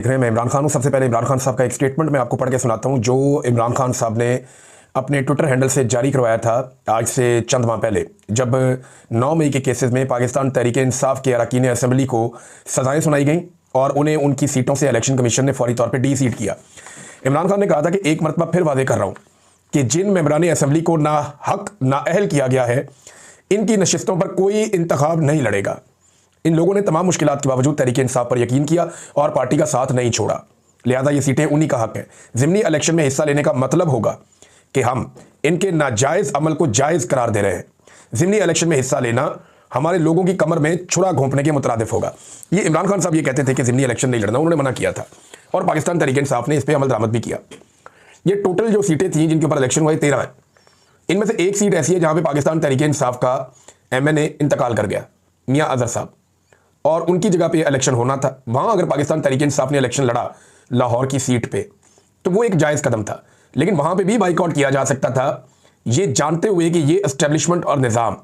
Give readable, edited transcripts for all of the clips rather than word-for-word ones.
देख रहे हैं मैं इमरान खान हूँ। सबसे पहले इमरान खान साहब का एक स्टेटमेंट मैं आपको पढ़ के सुनाता हूँ जो इमरान खान साहब ने अपने ट्विटर हैंडल से जारी करवाया था आज से चंद माह पहले, जब 9 मई के केसेस में पाकिस्तान तहरीक-ए-इंसाफ के अरकान असेंबली को सजाएं सुनाई गई और उन्हें उनकी सीटों से इलेक्शन कमीशन ने फौरी तौर पर डी सीट किया। इमरान खान ने कहा था कि एक मरतबा फिर वादे कर रहा हूँ कि जिन मेंबरान असेंबली को ना हक ना अहल किया गया है, इनकी नशिस्तों पर कोई इंतखाब नहीं लड़ेगा। इन लोगों ने तमाम मुश्किलात के बावजूद तहरीक-ए-इंसाफ पर यकीन किया और पार्टी का साथ नहीं छोड़ा, लिहाजा ये सीटें उन्हीं का हक है। ज़िमनी इलेक्शन में हिस्सा लेने का मतलब होगा कि हम इनके नाजायज़ अमल को जायज़ करार दे रहे हैं। ज़िमनी इलेक्शन में हिस्सा लेना हमारे लोगों की कमर में छुरा घोंपने के मुतरादिफ होगा। ये इमरान खान साहब ये कहते थे कि ज़िमनी इलेक्शन नहीं लड़ना, उन्होंने मना किया था और पाकिस्तान तहरीक-ए-इंसाफ ने इस पर अमल दरामद भी किया। ये टोटल जो सीटें थी जिनके ऊपर इलेक्शन हुआ 13 हैं। इनमें से एक सीट ऐसी है जहाँ पर पाकिस्तान तहरीक-ए-इंसाफ का MNA इंतकाल कर गया, मियाँ अजहर साहब, और उनकी जगह पे इलेक्शन होना था। वहाँ अगर पाकिस्तान तहरीक-ए-इंसाफ ने इलेक्शन लड़ा लाहौर की सीट पे तो वो एक जायज़ कदम था, लेकिन वहाँ पे भी बाइकआउट किया जा सकता था, ये जानते हुए कि ये एस्टेब्लिशमेंट और निज़ाम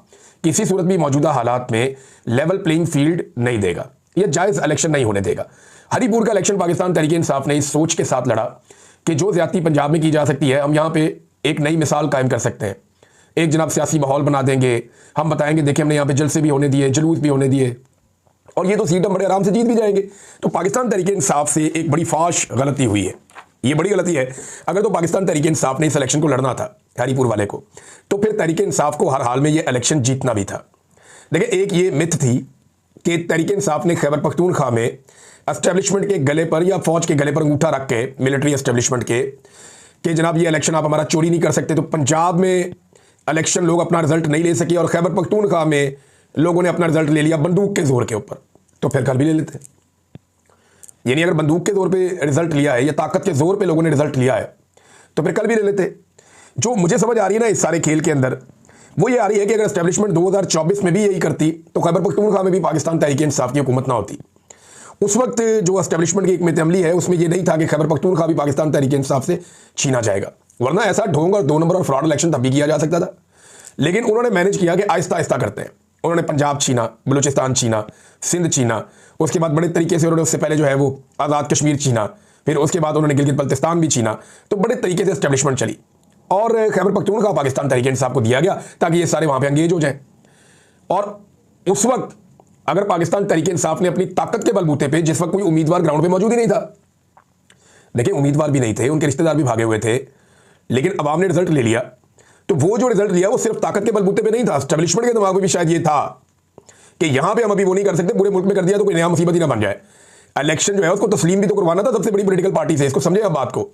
किसी सूरत भी मौजूदा हालात में लेवल प्लेइंग फील्ड नहीं देगा, ये जायज़ इलेक्शन नहीं होने देगा। हरीपुर का इलेक्शन पाकिस्तान तहरीक-ए-इंसाफ ने इस सोच के साथ लड़ा कि जो ज़्यादती पंजाब में की जा सकती है, हम यहाँ पर एक नई मिसाल कायम कर सकते हैं। एक जनाब सियासी माहौल बना देंगे, हम बताएंगे देखिए हमने यहाँ पर जलसे भी होने दिए, जुलूस भी होने दिए और ये तो सीट हम बड़े आराम से जीत भी जाएंगे। तो पाकिस्तान तहरीक-ए-इंसाफ से एक बड़ी फाश गलती हुई है, ये बड़ी गलती है। अगर तो पाकिस्तान तहरीक-ए-इंसाफ ने इस इलेक्शन को लड़ना था हरीपुर वाले को, तो फिर तहरीक-ए-इंसाफ को हर हाल में ये इलेक्शन जीतना भी था। देखिए एक ये मिथ थी कि तहरीक-ए-इंसाफ ने खैबर पख्तूनख्वा में एस्टेब्लिशमेंट के गले पर या फौज के गले पर अंगूठा रख के, मिलिट्री एस्टेब्लिशमेंट के, कि जनाब ये इलेक्शन आप हमारा चोरी नहीं कर सकते। तो पंजाब में इलेक्शन लोग अपना रिजल्ट नहीं ले सके और खैबर पख्तूनख्वा में लोगों ने अपना रिजल्ट ले लिया बंदूक के जोर के ऊपर, तो फिर कल भी ले लेते। यानी अगर बंदूक के जोर पे रिजल्ट लिया है या ताकत के जोर पे लोगों ने रिजल्ट लिया है तो फिर कल भी ले लेते। जो मुझे समझ आ रही है ना इस सारे खेल के अंदर, वो ये आ रही है कि अगर एस्टेब्लिशमेंट 2024 में भी यही करती तो खैबर पख्तूनख्वा में भी पाकिस्तान तहरीक-ए-इंसाफ की हुकूमत ना होती। उस वक्त जो एस्टेब्लिशमेंट की हिकमत अमली है उसमें यह नहीं था कि खैबर पख्तूनख्वा भी पाकिस्तान तहरीक-ए-इंसाफ से छीना जाएगा, वरना ऐसा ढोंग और 2 नंबर और फ्रॉड इलेक्शन तब भी किया जा सकता था। लेकिन उन्होंने मैनेज किया कि आहिस्ता आहिस्ता करते हैं। उन्होंने पंजाब छीना, बलूचिस्तान छीना, सिंध छीना, उसके बाद बड़े तरीके से उन्होंने उससे पहले जो है वो आज़ाद कश्मीर छीना, फिर उसके बाद उन्होंने गिलगित बल्तिस्तान भी छीना। तो बड़े तरीके से एस्टेब्लिशमेंट चली और खैबर पख्तूनख्वा पाकिस्तान तहरीक-ए-इंसाफ को दिया गया ताकि ये सारे वहाँ पे एंगेज हो जाएं। और उस वक्त अगर पाकिस्तान तहरीक-ए-इंसाफ ने अपनी ताकत के बलबूते पे, जिस वक्त कोई उम्मीदवार ग्राउंड पर मौजूद ही नहीं था, देखिए उम्मीदवार भी नहीं थे, उनके रिश्तेदार भी भागे हुए थे, लेकिन अवाम ने रिजल्ट ले लिया, तो वो जो रिजल्ट लिया वो सिर्फ ताकत के बलबूते पे नहीं था, एस्टेब्लिशमेंट के दिमाग में भी शायद ये था कि यहां पे हम अभी वो नहीं कर सकते, पूरे मुल्क में कर दिया तो कोई नया मुसीबत ही ना बन जाए। इलेक्शन जो है उसको तस्लीम भी तो करवाना था सबसे बड़ी पॉलिटिकल पार्टी से, इसको समझे आप बात को।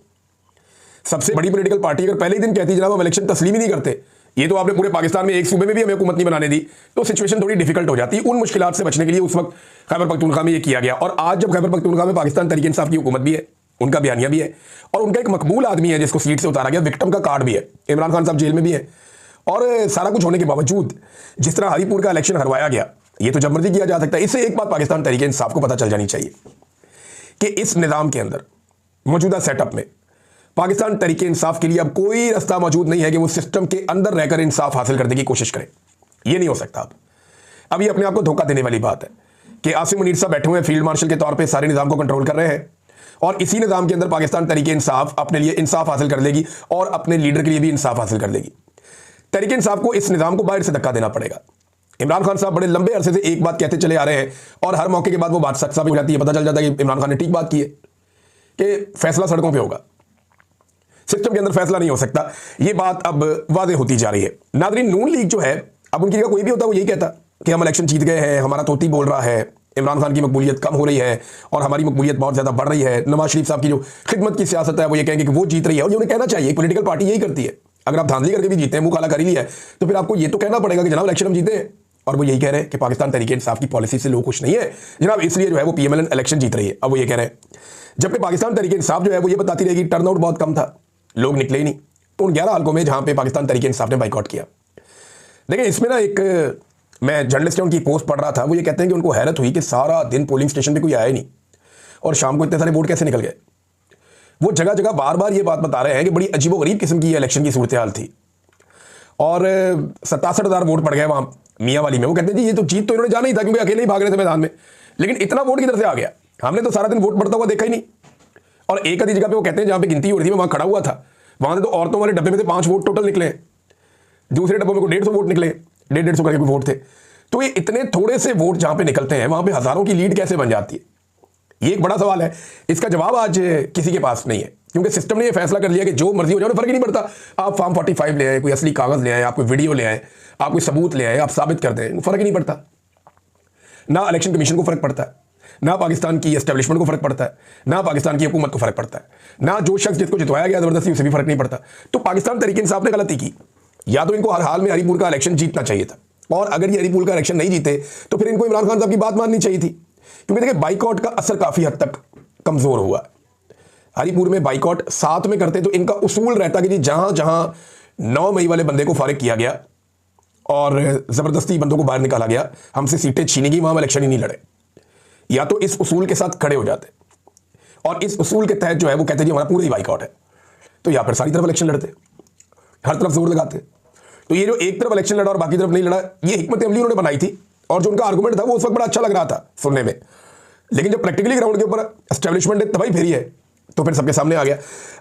सबसे बड़ी पॉलिटिकल पार्टी अगर पहले ही दिन कहती जनाब हम इलेक्शन तस्लीम ही नहीं करते, ये तो आपने पूरे पाकिस्तान में एक सूबे में भी हमें हुकूमत नहीं बनाने दी, तो सिचुएशन थोड़ी डिफिकल्ट हो जाती। उन मुश्किलात से बचने के लिए उस वक्त खैबर पख्तूनख्वा में ये किया गया। और आज जब खैबर पख्तूनख्वा में पाकिस्तान तहरीक-ए-इंसाफ की हुकूमत भी है, उनका बयानिया भी है और उनका एक मकबूल आदमी है जिसको सीट से उतारा गया, विक्टिम का कार्ड भी है, इमरान खान साहब जेल में भी है। और सारा कुछ होने के बावजूद जिस तरह हरीपुर का इलेक्शन हरवाया गया, ये तो जब मर्जी किया जा सकता है। इससे एक बात पाकिस्तान तहरीक-ए-इंसाफ को पता चल जानी चाहिए कि इस निज़ाम के अंदर, मौजूदा सेटअप में, पाकिस्तान तहरीक-ए-इंसाफ के लिए अब कोई रास्ता मौजूद नहीं है कि वो सिस्टम के अंदर रहकर इंसाफ हासिल करने की कोशिश करे। ये नहीं हो सकता। अब ये अपने आप को धोखा देने वाली बात है कि आसिम मुनीर साहब बैठे हुए हैं फील्ड मार्शल के तौर पर, सारे निज़ाम को कंट्रोल कर रहे हैं और इसी निज़ाम के अंदर पाकिस्तान तहरीक-ए-इंसाफ अपने लिए इंसाफ हासिल कर लेगी और अपने लीडर के लिए भी इंसाफ हासिल कर लेगी। तहरीक-ए-इंसाफ को इस निज़ाम को बाहर से धक्का देना पड़ेगा। इमरान खान साहब बड़े लंबे अरसे से एक बात कहते चले आ रहे हैं और हर मौके के बाद वो बात सच साबित हो जाती है। पता चल जाता है कि इमरान खान ने ठीक बात की है कि फैसला सड़कों पे होगा, सिस्टम के अंदर फैसला नहीं हो सकता। ये बात अब वाज़ेह होती जा रही है। नाज़रीन, नून लीग जो है, अब उनकी जगह कोई भी होता वो यही कहता कि हम इलेक्शन जीत गए हैं, हमारा तोती बोल रहा है, इमरान खान की मकबूलियत कम हो रही है और हमारी मकबूलियत बहुत ज़्यादा बढ़ रही है। नवाज शरीफ साहब की जो खिदमत की सियासत है वो ये कहेंगे कि वो जीत रही है, और ये उन्हें कहना चाहिए। पॉलिटिकल पार्टी यही करती है। अगर आप धांधली करके भी जीते हैं, मुंह काला कर ही लिया है, तो फिर आपको ये तो कहना पड़ेगा कि जनाब इलेक्शन हम जीते हैं। और वो यही कह रहे हैं कि पाकिस्तान तहरीक-ए-इंसाफ की पॉलिसी से लोग खुश नहीं है जनाब, इसलिए जो है वो PMLN इलेक्शन जीत रही है। अब वो ये कह रहे हैं, जबकि पाकिस्तान तहरीक-ए-इंसाफ जो है वो ये बताती रहेगी टर्नआउट बहुत कम था, लोग निकले ही नहीं। तो उन 11 हल्कों में जहां पे पाकिस्तान तहरीक-ए-इंसाफ ने बाइकआउट किया, देखिए इसमें ना एक मैं जर्नलिस्ट है उनकी पोस्ट पढ़ रहा था, वो ये कहते हैं कि उनको हैरत हुई कि सारा दिन पोलिंग स्टेशन पे कोई आया ही नहीं और शाम को इतने सारे वोट कैसे निकल गए। वो जगह जगह बार बार ये बात बता रहे हैं कि बड़ी अजीबोगरीब किस्म की इलेक्शन की सूरत हाल थी और 67,000 वोट पड़ गए वहां मियाँ वाली में। वो कहते हैं जी ये तो जीत तो इन्होंने जाना ही था क्योंकि अकेले ही भाग रहे थे मैदान में, लेकिन इतना वोट किधर से आ गया। हमने तो सारा दिन वोट पड़ता हुआ देखा ही नहीं। और एक आधी जगह पे वो कहते हैं जहां पे गिनती हो रही थी, मैं वहां खड़ा हुआ था, वहां से तो औरतों वाले डब्बे में से 5 वोट टोटल निकले, दूसरे डब्बों में को 150 वोट निकले, 150 करके वोट थे। तो ये इतने थोड़े से वोट जहां पे निकलते हैं वहां पे हजारों की लीड कैसे बन जाती है, ये एक बड़ा सवाल है। इसका जवाब आज किसी के पास नहीं है, क्योंकि सिस्टम ने ये फैसला कर लिया कि जो मर्जी हो जाए, फर्क ही नहीं पड़ता। आप फॉर्म 45 ले आए, कोई असली कागज ले आए, आप कोई वीडियो ले आए, आप कोई सबूत ले आए, आप साबित कर दें, फर्क ही नहीं पड़ता। ना इलेक्शन कमीशन को फर्क पड़ता है, ना पाकिस्तान की एस्टेब्लिशमेंट को फर्क पड़ता है, ना पाकिस्तान की हुकूमत को फर्क पड़ता है, ना जो शख्स जिसको जितवाया गया जबरदस्ती उसे भी फर्क नहीं पड़ता। तो पाकिस्तान तहरीक इंसाफ ने गलती की। या तो इनको हर हाल में हरीपुर का इलेक्शन जीतना चाहिए था, और अगर ये हरीपुर का इलेक्शन नहीं जीते तो फिर इनको इमरान खान साहब की बात माननी चाहिए थी, क्योंकि देखिए बाइकआउट का असर काफी हद तक कमजोर हुआ। हरीपुर में बाइकआउट साथ में करते तो इनका उसूल रहता कि जी जहां जहां 9 मई वाले बंदे को फारिग किया गया और जबरदस्ती बंदों को बाहर निकाला गया, हमसे सीटें छीनी गई, वहां इलेक्शन ही नहीं लड़े। या तो इस उसूल के साथ खड़े हो जाते और इस उसूल के तहत जो है वो कहते जी हमारा पूरा ही बाइकआउट है, तो या फिर सारी तरफ इलेक्शन लड़ते, हर तरफ जोर लगाते। तो ये जो एक तरफ इलेक्शन लड़ा और बाकी तरफ नहीं लड़ा, ये हिकमत अमली उन्होंने बनाई थी, और जो उनका आर्गुमेंट था वो उस वक्त बड़ा अच्छा लग रहा था सुनने में। लेकिन जब प्रैक्टिकली ग्राउंड के ऊपर एस्टेब्लिशमेंट ने तबाही फेरी है तो फिर सबके सामने आ गया।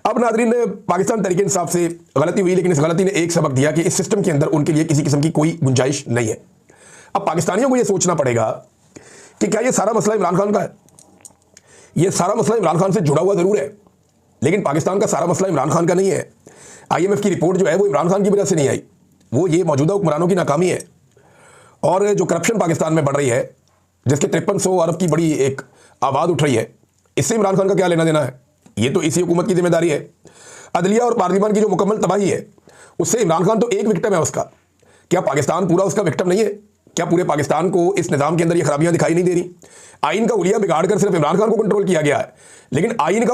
अब नाजरीन, पाकिस्तान तहरीक इंसाफ से गलती हुई, लेकिन इस गलती ने एक सबक दिया कि इस सिस्टम के अंदर उनके लिए किसी किस्म की कोई गुंजाइश नहीं है। अब पाकिस्तानियों को यह सोचना पड़ेगा कि क्या ये सारा मसला इमरान खान का है। ये सारा मसला इमरान खान से जुड़ा हुआ जरूर है, लेकिन पाकिस्तान का सारा मसला इमरान खान का नहीं है। IMF की रिपोर्ट जो है वो इमरान खान की वजह से नहीं आई, वो ये मौजूदा हुक्मरानों की नाकामी है। और जो करप्शन पाकिस्तान में बढ़ रही है, जिसके 5300 अरब की बड़ी एक आवाज़ उठ रही है, इससे इमरान खान का क्या लेना देना है, ये तो इसी हुकूमत की जिम्मेदारी है। अदलिया और पार्लियामान की जो मुकम्मल तबाही है, उससे इमरान खान तो एक विक्टिम है उसका। क्या पाकिस्तान पूरा उसका विक्टिम नहीं है? क्या पूरे पाकिस्तान को इस निज़ाम के अंदर ये खराबियां दिखाई नहीं दे रही? आइन का हुलिया बिगाड़ कर सिर्फ इमरान खान को कंट्रोल किया गया है, लेकिन आइन का